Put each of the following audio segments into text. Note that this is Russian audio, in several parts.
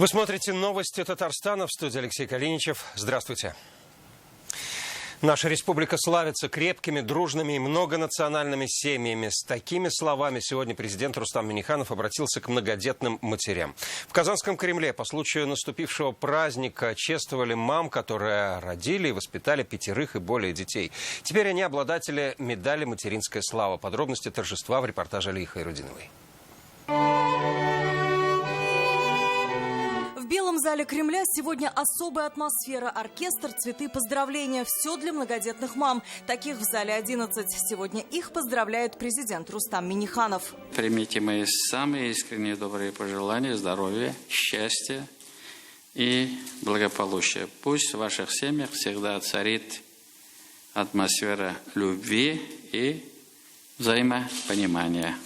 Вы смотрите новости Татарстана, в студии Алексей Калиничев. Здравствуйте. Наша республика славится крепкими, дружными и многонациональными семьями. С такими словами сегодня президент Рустам Минниханов обратился к многодетным матерям. В Казанском Кремле по случаю наступившего праздника чествовали мам, которые родили и воспитали 5 и более детей. Теперь они обладатели медали «Материнская слава». Подробности торжества в репортаже Алии Хайрудиновой. В Белом зале Кремля сегодня особая атмосфера. Оркестр, цветы, поздравления. Все для многодетных мам. Таких в зале 11. Сегодня их поздравляет президент Рустам Минниханов. Примите мои самые искренние добрые пожелания здоровья, счастья и благополучия. Пусть в ваших семьях всегда царит атмосфера любви и взаимопонимания.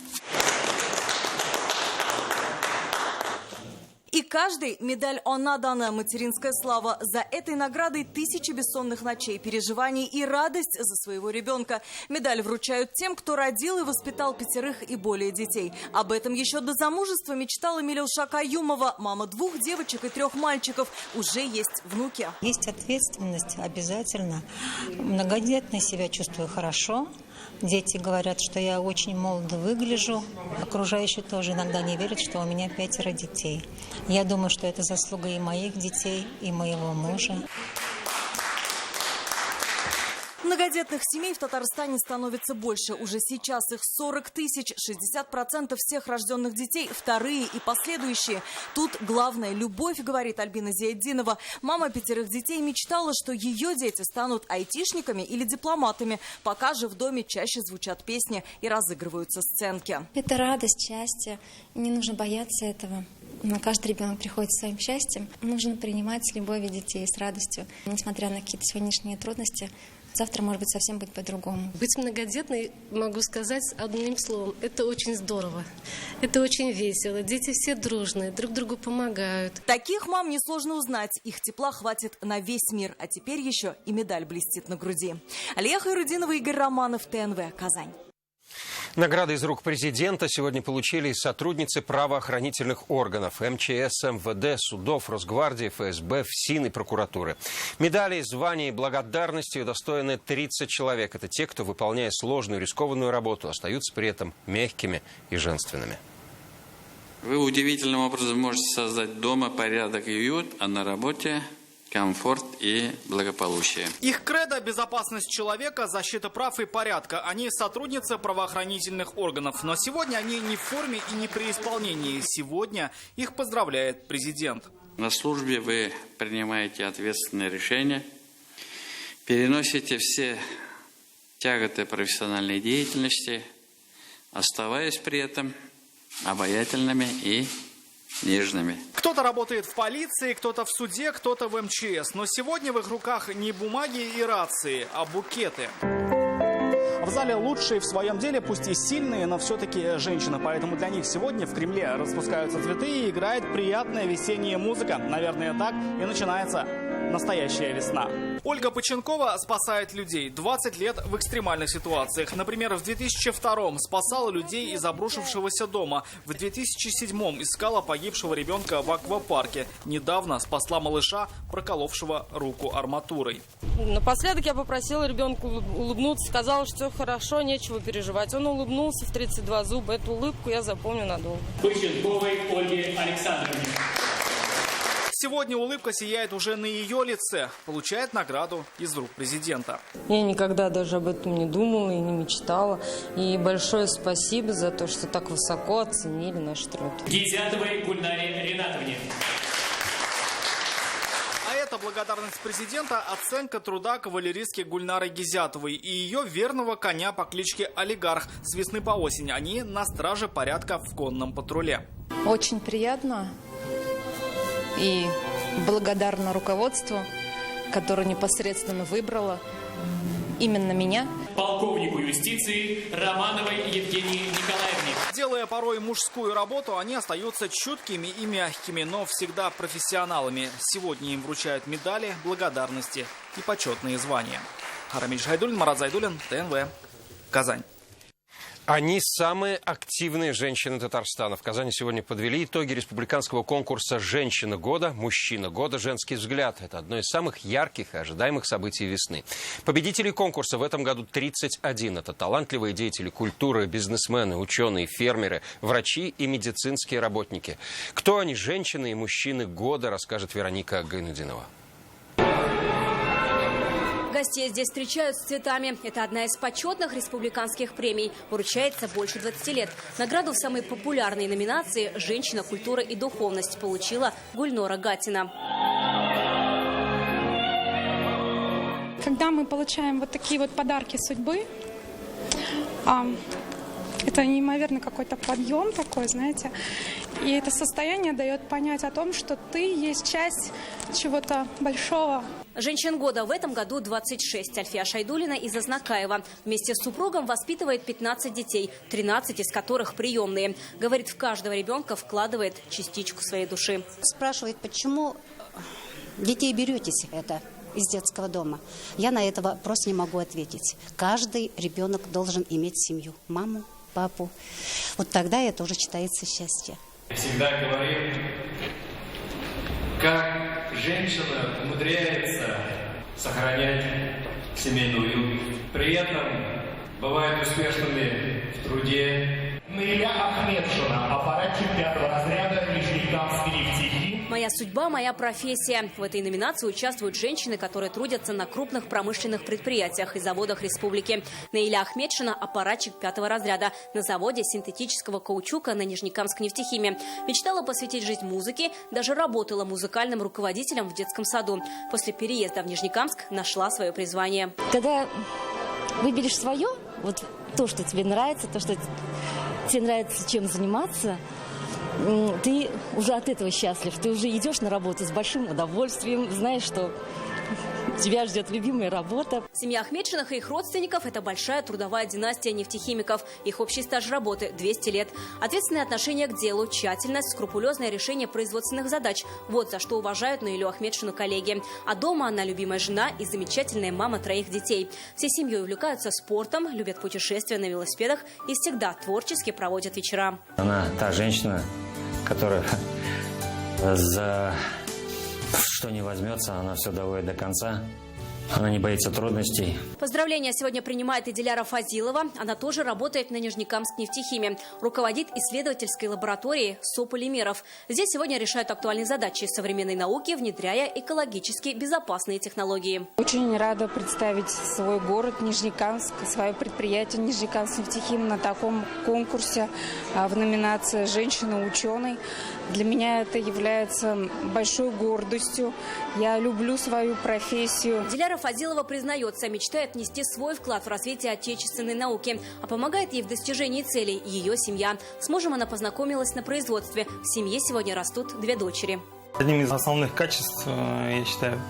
И каждый медаль «Она дана» «Материнская слава». За этой наградой тысячи бессонных ночей, переживаний и радость за своего ребенка. Медаль вручают тем, кто родил и воспитал 5 и более детей. Об этом еще до замужества мечтала Милюша Каюмова. Мама 2 девочек и 3 мальчиков. Уже есть внуки. Есть ответственность обязательно. Многодетной себя чувствую хорошо. Дети говорят, что я очень молодо выгляжу. Окружающие тоже иногда не верят, что у меня 5 детей. Я думаю, что это заслуга и моих детей, и моего мужа. Многодетных семей в Татарстане становится больше. Уже сейчас их 40 тысяч. 60% всех рожденных детей – вторые и последующие. Тут главное – любовь, говорит Альбина Зияддинова. Мама 5 детей мечтала, что ее дети станут айтишниками или дипломатами. Пока же в доме чаще звучат песни и разыгрываются сценки. Это радость, счастье. Не нужно бояться этого. Но каждый ребенок приходит с своим счастьем. Нужно принимать с любовью детей, с радостью. Несмотря на какие-то сегодняшние трудности, завтра, может быть, совсем быть по-другому. Быть многодетной, могу сказать одним словом, это очень здорово. Это очень весело. Дети все дружные, друг другу помогают. Таких мам несложно узнать. Их тепла хватит на весь мир. А теперь еще и медаль блестит на груди. Алия Хайрудинова, Игорь Романов, ТНВ, Казань. Награды из рук президента сегодня получили сотрудницы правоохранительных органов МЧС, МВД, судов, Росгвардии, ФСБ, ФСИН и прокуратуры. Медали, звания и благодарности удостоены 30 человек. Это те, кто, выполняя сложную, рискованную работу, остаются при этом мягкими и женственными. Вы удивительным образом можете создать дома порядок и уют, а на работе комфорт и благополучие. Их кредо – безопасность человека, защита прав и порядка. Они сотрудницы правоохранительных органов. Но сегодня они не в форме и не при исполнении. Сегодня их поздравляет президент. На службе вы принимаете ответственные решения, переносите все тяготы профессиональной деятельности, оставаясь при этом обаятельными и нежными. Кто-то работает в полиции, кто-то в суде, кто-то в МЧС. Но сегодня в их руках не бумаги и рации, а букеты. В зале лучшие в своем деле, пусть и сильные, но все-таки женщины. Поэтому для них сегодня в Кремле распускаются цветы и играет приятная весенняя музыка. Наверное, так и начинается настоящая весна. Ольга Поченкова спасает людей 20 лет в экстремальных ситуациях. Например, в 2002-м спасала людей из обрушившегося дома. В 2007-м искала погибшего ребенка в аквапарке. Недавно спасла малыша, проколовшего руку арматурой. Напоследок я попросила ребенку улыбнуться, сказала, что все хорошо, нечего переживать. Он улыбнулся в 32 зуба. Эту улыбку я запомню надолго. Поченковой Ольге Александровне. Сегодня улыбка сияет уже на ее лице. Получает награду из рук президента. Я никогда даже об этом не думала и не мечтала. И большое спасибо за то, что так высоко оценили наш труд. Гизятовой Гульнаре Ринатовне. А это благодарность президента, оценка труда кавалеристки Гульнары Гизятовой и ее верного коня по кличке Олигарх. С весны по осень они на страже порядка в конном патруле. Очень приятно и благодарна руководству, которое непосредственно выбрало именно меня. Полковнику юстиции Романовой Евгении Николаевне. Делая порой мужскую работу, они остаются чуткими и мягкими, но всегда профессионалами. Сегодня им вручают медали, благодарности и почетные звания. Харамиль Шайдуллин, Марат Зайдуллин, ТНВ, Казань. Они самые активные женщины Татарстана. В Казани сегодня подвели итоги республиканского конкурса «Женщина года», «Мужчина года», «Женский взгляд». Это одно из самых ярких и ожидаемых событий весны. Победителей конкурса в этом году 31. Это талантливые деятели культуры, бизнесмены, ученые, фермеры, врачи и медицинские работники. Кто они, женщины и мужчины года, расскажет Вероника Гайнудинова. Гостей здесь встречают с цветами. Это одна из почетных республиканских премий. Вручается больше 20 лет. Награду в самой популярной номинации «Женщина, культура и духовность» получила Гульнора Гатина. Когда мы получаем вот такие вот подарки судьбы, это неимоверный какой-то подъем такой, знаете. И это состояние дает понять о том, что ты есть часть чего-то большого. Женщин года в этом году 26. Альфия Шайдулина из Азнакаева. Вместе с супругом воспитывает 15 детей, 13 из которых приемные. Говорит, в каждого ребенка вкладывает частичку своей души. Спрашивает, почему детей беретесь это из детского дома. Я на это вопрос не могу ответить. Каждый ребенок должен иметь семью. Маму, папу. Вот тогда это уже считается счастье. Всегда говорим, как женщина умудряется сохранять семейный уют. При этом бывают успешными в труде. Наиля Ахмедшина, аппаратчик 5-го разряда, Нижнекамск нефтехим. «Моя судьба, моя профессия». В этой номинации участвуют женщины, которые трудятся на крупных промышленных предприятиях и заводах республики. Наиля Ахмедшина – аппаратчик 5-го разряда на заводе синтетического каучука на Нижнекамск нефтехиме. Мечтала посвятить жизнь музыке, даже работала музыкальным руководителем в детском саду. После переезда в Нижнекамск нашла свое призвание. Когда выберешь свое, вот то, что тебе нравится, то, что тебе нравится чем заниматься, ты уже от этого счастлив. Ты уже идешь на работу с большим удовольствием, знаешь, что тебя ждет любимая работа. Семья Ахмедшиных и их родственников – это большая трудовая династия нефтехимиков. Их общий стаж работы – 200 лет. Ответственное отношение к делу, тщательность, скрупулезное решение производственных задач – вот за что уважают Наилю Ахмедшину коллеги. А дома она любимая жена и замечательная мама 3 детей. Всей семьей увлекаются спортом, любят путешествия на велосипедах и всегда творчески проводят вечера. Она та женщина, которая за что не возьмется, она все доводит до конца. Она не боится трудностей. Поздравления сегодня принимает и Диляра Фазилова. Она тоже работает на Нижнекамск нефтехиме. Руководит исследовательской лабораторией сополимеров. Здесь сегодня решают актуальные задачи современной науки, внедряя экологически безопасные технологии. Очень рада представить свой город Нижнекамск, свое предприятие Нижнекамск нефтехим на таком конкурсе в номинации «Женщина-ученый». Для меня это является большой гордостью. Я люблю свою профессию. Диляра Фазилова признается, мечтает внести свой вклад в развитие отечественной науки. А помогает ей в достижении целей ее семья. С мужем она познакомилась на производстве. В семье сегодня растут 2 дочери. Одним из основных качеств, я считаю,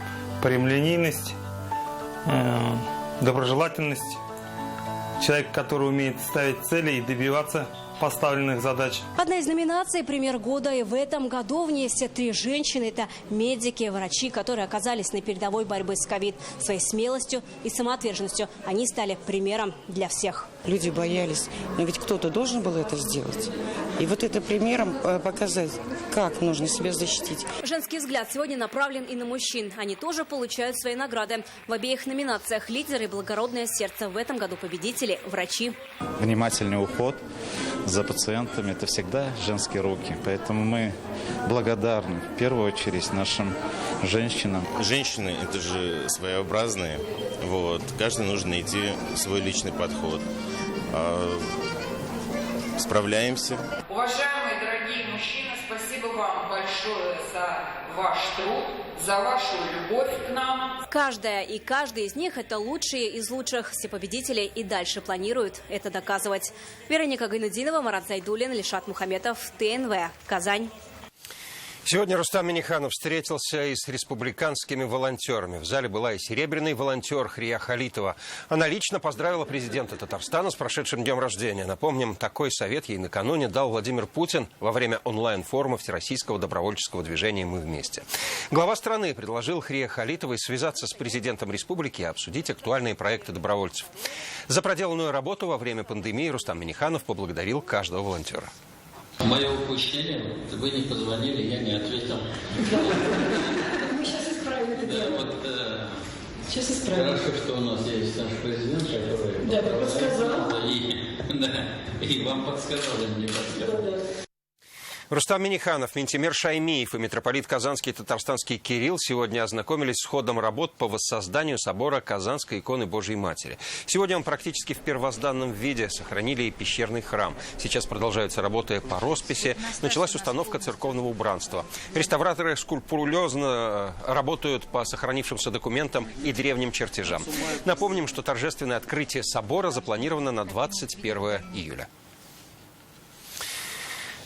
прямолинейность, доброжелательность. Человек, который умеет ставить цели и добиваться поставленных задач. Одна из номинаций «Пример года» и в этом году в ней все 3 женщины. Это медики, врачи, которые оказались на передовой борьбы с ковид. Своей смелостью и самоотверженностью они стали примером для всех. Люди боялись, но ведь кто-то должен был это сделать. И вот это примером показать, как нужно себя защитить. Женский взгляд сегодня направлен и на мужчин. Они тоже получают свои награды. В обеих номинациях «Лидеры» и «Благородное сердце». В этом году победители – врачи. Внимательный уход за пациентами – это всегда женские руки. Поэтому мы благодарны в первую очередь нашим женщинам. Женщины – это же своеобразные. Вот. Каждый нужно найти свой личный подход. Справляемся. Уважаемые дорогие мужчины, спасибо вам большое за ваш труд, за вашу любовь к нам. Каждая и каждый из них – это лучшие из лучших. Все победители и дальше планируют это доказывать. Вероника Гайнудинова, Марат Зайдуллин, Ильшат Мухаметов, ТНВ, Казань. Сегодня Рустам Минниханов встретился и с республиканскими волонтерами. В зале была и серебряный волонтер Хрия Халитова. Она лично поздравила президента Татарстана с прошедшим днем рождения. Напомним, такой совет ей накануне дал Владимир Путин во время онлайн-форума Всероссийского добровольческого движения «Мы вместе». Глава страны предложил Хрие Халитовой связаться с президентом республики и обсудить актуальные проекты добровольцев. За проделанную работу во время пандемии Рустам Минниханов поблагодарил каждого волонтера. Мое упущение, вы не позвонили, я не ответил. Мы сейчас исправим это дело. Сейчас исправим. Хорошо, что у нас есть наш президент, который... Да, подсказал. И вам подсказал, и мне подсказал. Рустам Минниханов, Ментимер Шаймиев и митрополит Казанский и Татарстанский Кирилл сегодня ознакомились с ходом работ по воссозданию собора Казанской иконы Божьей Матери. Сегодня он практически в первозданном виде. Сохранили и пещерный храм. Сейчас продолжаются работы по росписи. Началась установка церковного убранства. Реставраторы скрупулезно работают по сохранившимся документам и древним чертежам. Напомним, что торжественное открытие собора запланировано на 21 июля.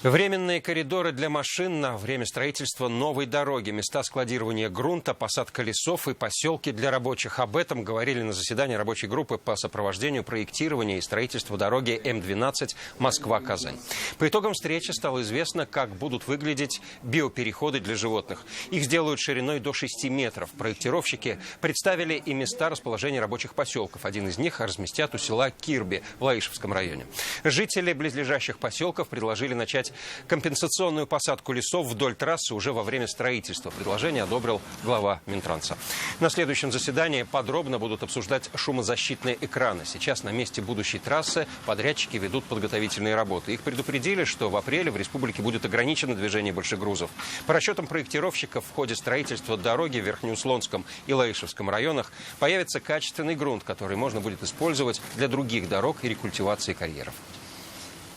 Временные коридоры для машин на время строительства новой дороги, места складирования грунта, посадка лесов и поселки для рабочих. Об этом говорили на заседании рабочей группы по сопровождению проектирования и строительства дороги М-12 Москва-Казань. По итогам встречи стало известно, как будут выглядеть биопереходы для животных. Их сделают шириной до 6 метров. Проектировщики представили и места расположения рабочих поселков. Один из них разместят у села Кирби в Лаишевском районе. Жители близлежащих поселков предложили начать компенсационную посадку лесов вдоль трассы уже во время строительства. Предложение одобрил глава Минтранса. На следующем заседании подробно будут обсуждать шумозащитные экраны. Сейчас на месте будущей трассы подрядчики ведут подготовительные работы. Их предупредили, что в апреле в республике будет ограничено движение больших грузов. По расчетам проектировщиков, в ходе строительства дороги в Верхнеуслонском и Лаишевском районах появится качественный грунт, который можно будет использовать для других дорог и рекультивации карьеров.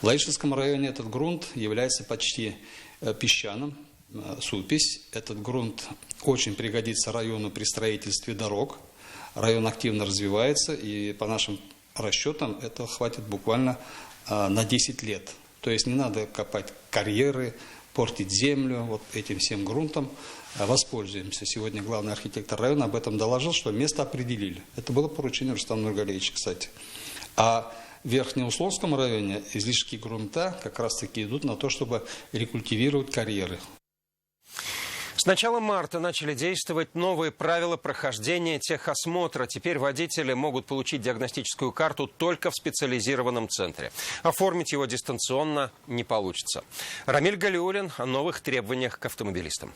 В Лаишевском районе этот грунт является почти песчаным, супесь. Этот грунт очень пригодится району при строительстве дорог. Район активно развивается, и по нашим расчетам это хватит буквально на 10 лет. То есть не надо копать карьеры, портить землю вот этим всем грунтом. Воспользуемся. Сегодня главный архитектор района об этом доложил, что место определили. Это было поручение Рустама Нургалиевича, кстати. А в Верхнеуслонском районе излишки грунта как раз-таки идут на то, чтобы рекультивировать карьеры. С начала марта начали действовать новые правила прохождения техосмотра. Теперь водители могут получить диагностическую карту только в специализированном центре. Оформить его дистанционно не получится. Рамиль Галиуллин о новых требованиях к автомобилистам.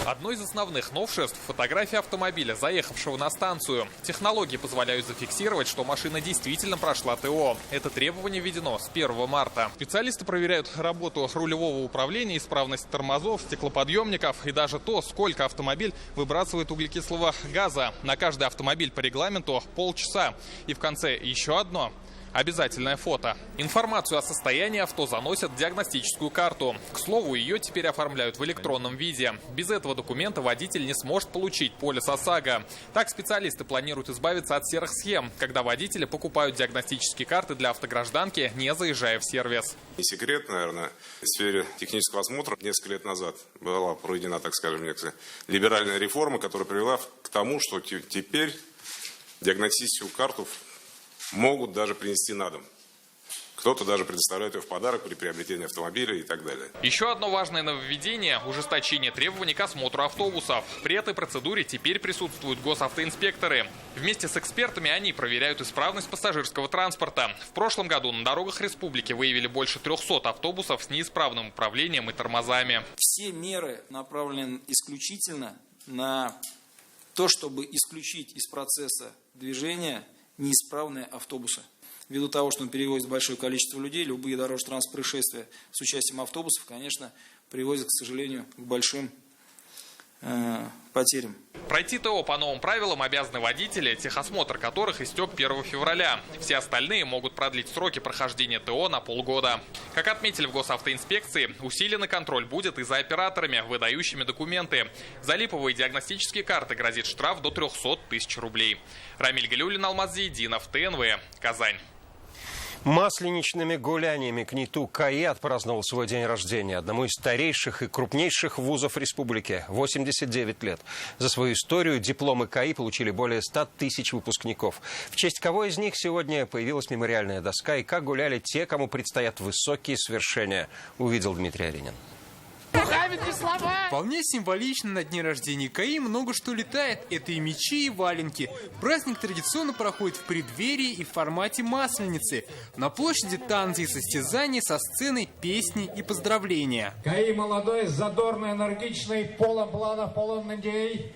Одно из основных новшеств – фотография автомобиля, заехавшего на станцию. Технологии позволяют зафиксировать, что машина действительно прошла ТО. Это требование введено с 1 марта. Специалисты проверяют работу рулевого управления, исправность тормозов, стеклоподъемников и даже то, сколько автомобиль выбрасывает углекислого газа. На каждый автомобиль по регламенту полчаса. И в конце еще одно – обязательное фото. Информацию о состоянии авто заносят в диагностическую карту. К слову, ее теперь оформляют в электронном виде. Без этого документа водитель не сможет получить полис ОСАГО. Так специалисты планируют избавиться от серых схем, когда водители покупают диагностические карты для автогражданки, не заезжая в сервис. Не секрет, наверное, в сфере технического осмотра несколько лет назад была проведена, так скажем, некая либеральная реформа, которая привела к тому, что теперь диагностическую карту могут даже принести на дом. Кто-то даже предоставляет ее в подарок при приобретении автомобиля и так далее. Еще одно важное нововведение – ужесточение требований к осмотру автобусов. При этой процедуре теперь присутствуют госавтоинспекторы. Вместе с экспертами они проверяют исправность пассажирского транспорта. В прошлом году на дорогах республики выявили больше 300 автобусов с неисправным управлением и тормозами. Все меры направлены исключительно на то, чтобы исключить из процесса движения неисправные автобусы. Ввиду того, что он перевозит большое количество людей, любые дорожно-транспортные происшествия с участием автобусов, конечно, приводят, к сожалению, к большим потерям. Пройти ТО по новым правилам обязаны водители, техосмотр которых истек 1 февраля. Все остальные могут продлить сроки прохождения ТО на полгода. Как отметили в госавтоинспекции, усиленный контроль будет и за операторами, выдающими документы. За липовые диагностические карты грозит штраф до 300 тысяч рублей. Рамиль Галиуллин, Алмаз Зейдинов, ТНВ, Казань. Масленичными гуляниями КНИТУ КАИ отпраздновал свой день рождения. Одному из старейших и крупнейших вузов республики. 89 лет. За свою историю дипломы КАИ получили более 100 тысяч выпускников. В честь кого из них сегодня появилась мемориальная доска и как гуляли те, кому предстоят высокие свершения, увидел Дмитрий Аринин. Вполне символично на дне рождения КАИ много что летает. Это и мечи, и валенки. Праздник традиционно проходит в преддверии и в формате масленицы. На площади танцы и состязания со сценой, песни и поздравления. КАИ молодой, задорный, энергичный, полон планов, полон надей.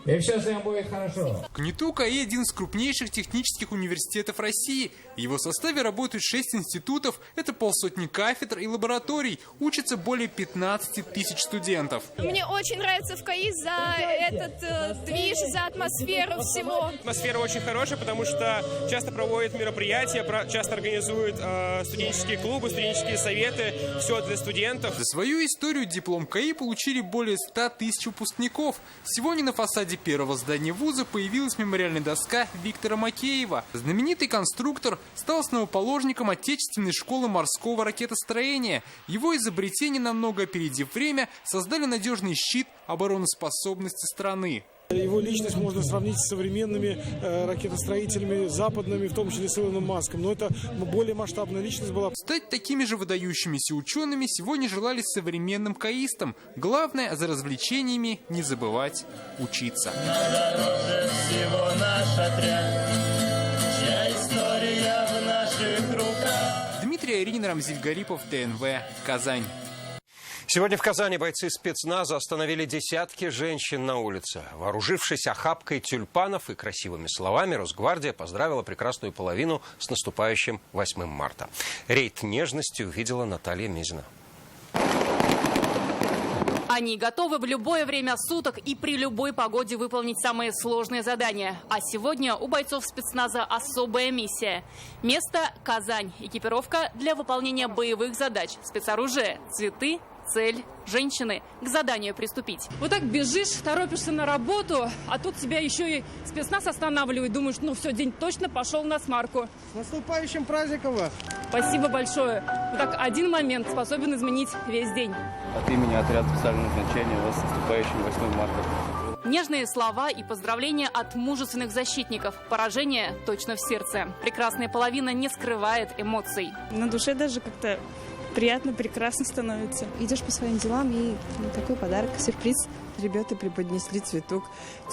И все с ним будет хорошо. КНИТУ КАИ – один из крупнейших технических университетов России. В его составе работают 6 институтов, это полсотни кафедр и лабораторий. Учатся более 15 тысяч студентов. Мне очень нравится в КАИ за этот движ, за атмосферу всего. Атмосфера очень хорошая, потому что часто проводят мероприятия, часто организуют студенческие клубы, студенческие советы. Все для студентов. За свою историю диплом КАИ получили более 100 тысяч выпускников. Сегодня на фасаде первого здания вуза появилась мемориальная доска Виктора Макеева. Знаменитый конструктор стал основоположником отечественной школы морского ракетостроения. Его изобретение, намного опередив время, создали надежный щит обороноспособности страны. Его личность можно сравнить с современными ракетостроителями западными, в том числе с Илоном Маском. Но это более масштабная личность была. Стать такими же выдающимися учеными сегодня желали современным каистам. Главное, за развлечениями не забывать учиться. Всего наш отряд, чья история в наших руках. Дмитрий Аринин, Рамзиль Гарипов, ТНВ, Казань. Сегодня в Казани бойцы спецназа остановили десятки женщин на улице. Вооружившись охапкой тюльпанов и красивыми словами, Росгвардия поздравила прекрасную половину с наступающим 8 марта. Рейд нежности увидела Наталья Мизина. Они готовы в любое время суток и при любой погоде выполнить самые сложные задания. А сегодня у бойцов спецназа особая миссия. Место – Казань. Экипировка для выполнения боевых задач. Спецоружие, цветы, цель, женщины. К заданию приступить. Вот так бежишь, торопишься на работу, а тут тебя еще и спецназ останавливает. Думаешь, ну все, день точно пошел на смарку. С наступающим праздником вас! Спасибо большое. Вот так один момент способен изменить весь день. От имени отряда специального назначения вас с наступающим 8 марта. Нежные слова и поздравления от мужественных защитников. Поражение точно в сердце. Прекрасная половина не скрывает эмоций. На душе даже как-то приятно, прекрасно становится. Идешь по своим делам и такой подарок, сюрприз. Ребята преподнесли цветок,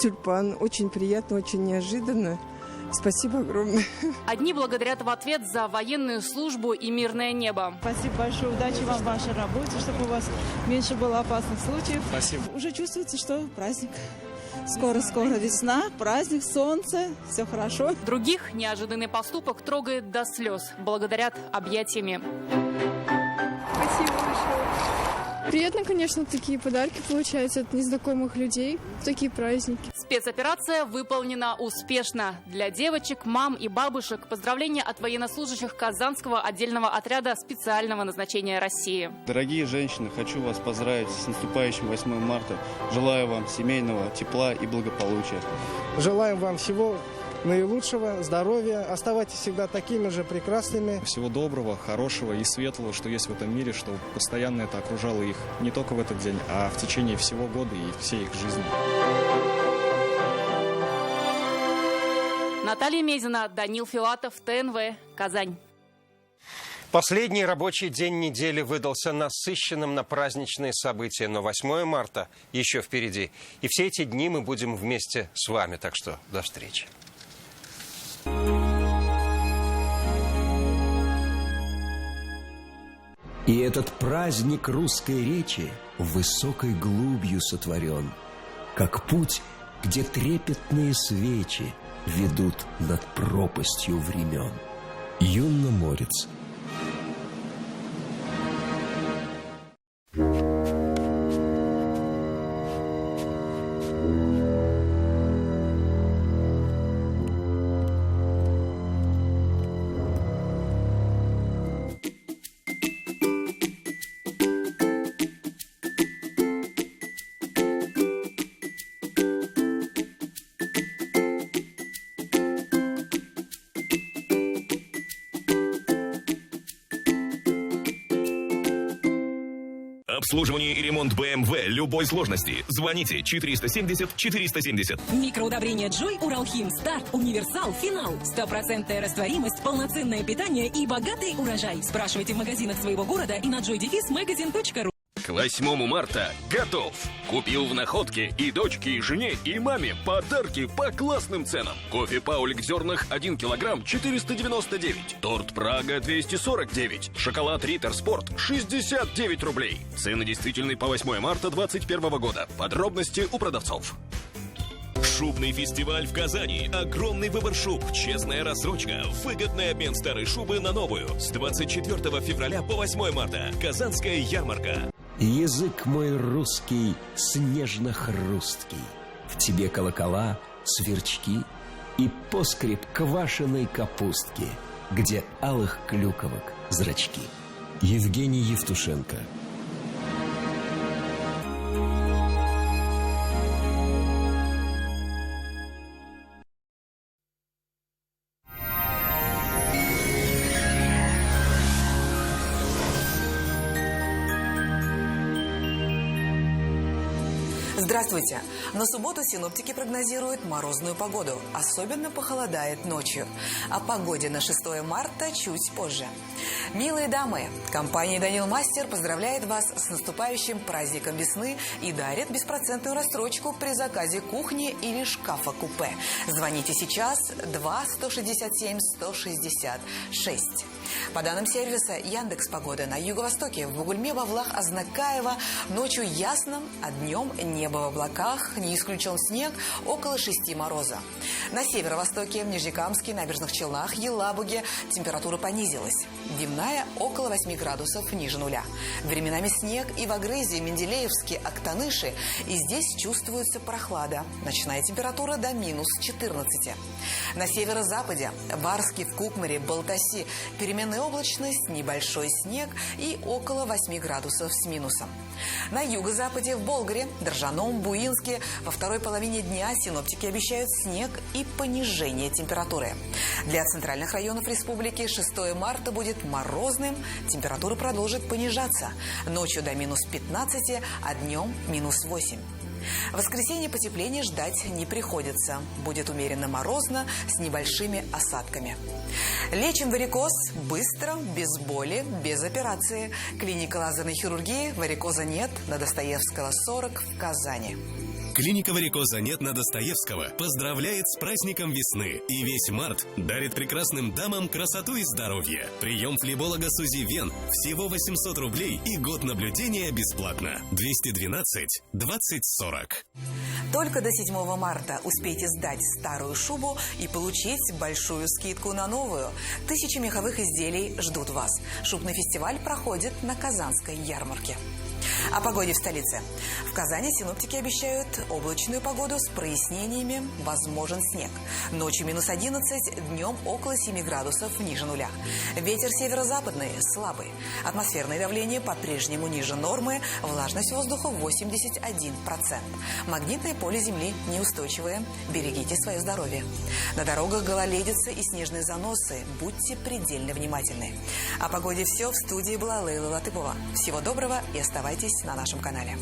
тюльпан. Очень приятно, очень неожиданно. Спасибо огромное. Одни благодарят в ответ за военную службу и мирное небо. Спасибо большое. Удачи вам в вашей работе, чтобы у вас меньше было опасных случаев. Спасибо. Уже чувствуется, что праздник. Скоро-скоро весна, праздник, солнце, все хорошо. Других неожиданный поступок трогает до слез. Благодарят объятиями. Спасибо большое. Приятно, конечно, такие подарки получаются от незнакомых людей в такие праздники. Спецоперация выполнена успешно. Для девочек, мам и бабушек поздравления от военнослужащих Казанского отдельного отряда специального назначения России. Дорогие женщины, хочу вас поздравить с наступающим 8 марта. Желаю вам семейного тепла и благополучия. Желаем вам всего наилучшего, здоровья. Оставайтесь всегда такими же прекрасными. Всего доброго, хорошего и светлого, что есть в этом мире, чтобы постоянно это окружало их не только в этот день, а в течение всего года и всей их жизни. Наталья Мезина, Данил Филатов, ТНВ, Казань. Последний рабочий день недели выдался насыщенным на праздничные события, но 8 марта еще впереди. И все эти дни мы будем вместе с вами, так что до встречи. И этот праздник русской речи высокой глубью сотворен, как путь, где трепетные свечи ведут над пропастью времен. Юнноморец. Обслуживание и ремонт BMW любой сложности. Звоните 470 470. Микроудобрения Джой, Уралхим, Старт, Универсал, Финал. 100% растворимость, полноценное питание и богатый урожай. Спрашивайте в магазинах своего города и на joy-magazine.ru. К 8 марта готов. Купил в Находке и дочке, и жене, и маме подарки по классным ценам. Кофе Паулик в зернах 1 килограмм 499. Торт Прага 249. Шоколад Риттер Спорт 69 рублей. Цены действительны по 8 марта 2021 года. Подробности у продавцов. Шубный фестиваль в Казани. Огромный выбор шуб, честная рассрочка, выгодный обмен старой шубы на новую. С 24 февраля по 8 марта. Казанская ярмарка. Язык мой русский снежно-хрусткий. В тебе колокола, сверчки и поскреб квашеной капустки, где алых клюковок зрачки. Евгений Евтушенко. Здравствуйте! На субботу синоптики прогнозируют морозную погоду. Особенно похолодает ночью. О погоде на 6 марта чуть позже. Милые дамы, компания «Данил Мастер» поздравляет вас с наступающим праздником весны и дарит беспроцентную рассрочку при заказе кухни или шкафа-купе. Звоните сейчас 2-167-166. По данным сервиса Яндекс.Погода, на юго-востоке, в Бугульме, Вавлах, Азнакаево ночью ясно, а днем небо в облаках, не исключен снег, около 6 мороза. На северо-востоке, в Нижнекамске, Набережных Челнах, Елабуге температура понизилась. Дневная около 8 градусов ниже нуля. Временами снег и в Агрызе, Менделеевске, Актаныши. И здесь чувствуется прохлада. Ночная температура до минус 14. На северо-западе, в Арске, в Кукмаре, Балтаси переменная облачность, небольшой снег и около 8 градусов с минусом. На юго-западе, в Болгаре, Дрожжаном, Буинске во второй половине дня синоптики обещают снег и понижение температуры. Для центральных районов республики 6 марта будет морозным, температура продолжит понижаться. Ночью до минус 15, а днем минус 8. В воскресенье потепления ждать не приходится. Будет умеренно морозно, с небольшими осадками. Лечим варикоз быстро, без боли, без операции. Клиника лазерной хирургии, варикоза нет, на Достоевского 40 в Казани. Клиника варикоза нет на Достоевского поздравляет с праздником весны и весь март дарит прекрасным дамам красоту и здоровье. Прием флеболога Сузи Вен всего 800 рублей и год наблюдения бесплатно. 212 20 40. Только до 7 марта успейте сдать старую шубу и получить большую скидку на новую. 1000 меховых изделий ждут вас. Шубный фестиваль проходит на Казанской ярмарке. О погоде в столице. В Казани синоптики обещают облачную погоду с прояснениями, возможен снег. Ночью минус 11, днем около 7 градусов ниже нуля. Ветер северо-западный слабый. Атмосферное давление по-прежнему ниже нормы, влажность воздуха 81%. Магнитное поле Земли неустойчивое. Берегите свое здоровье. На дорогах гололедица и снежные заносы. Будьте предельно внимательны. О погоде все. В студии была Лейла Латыпова. Всего доброго и оставайтесь на нашем канале.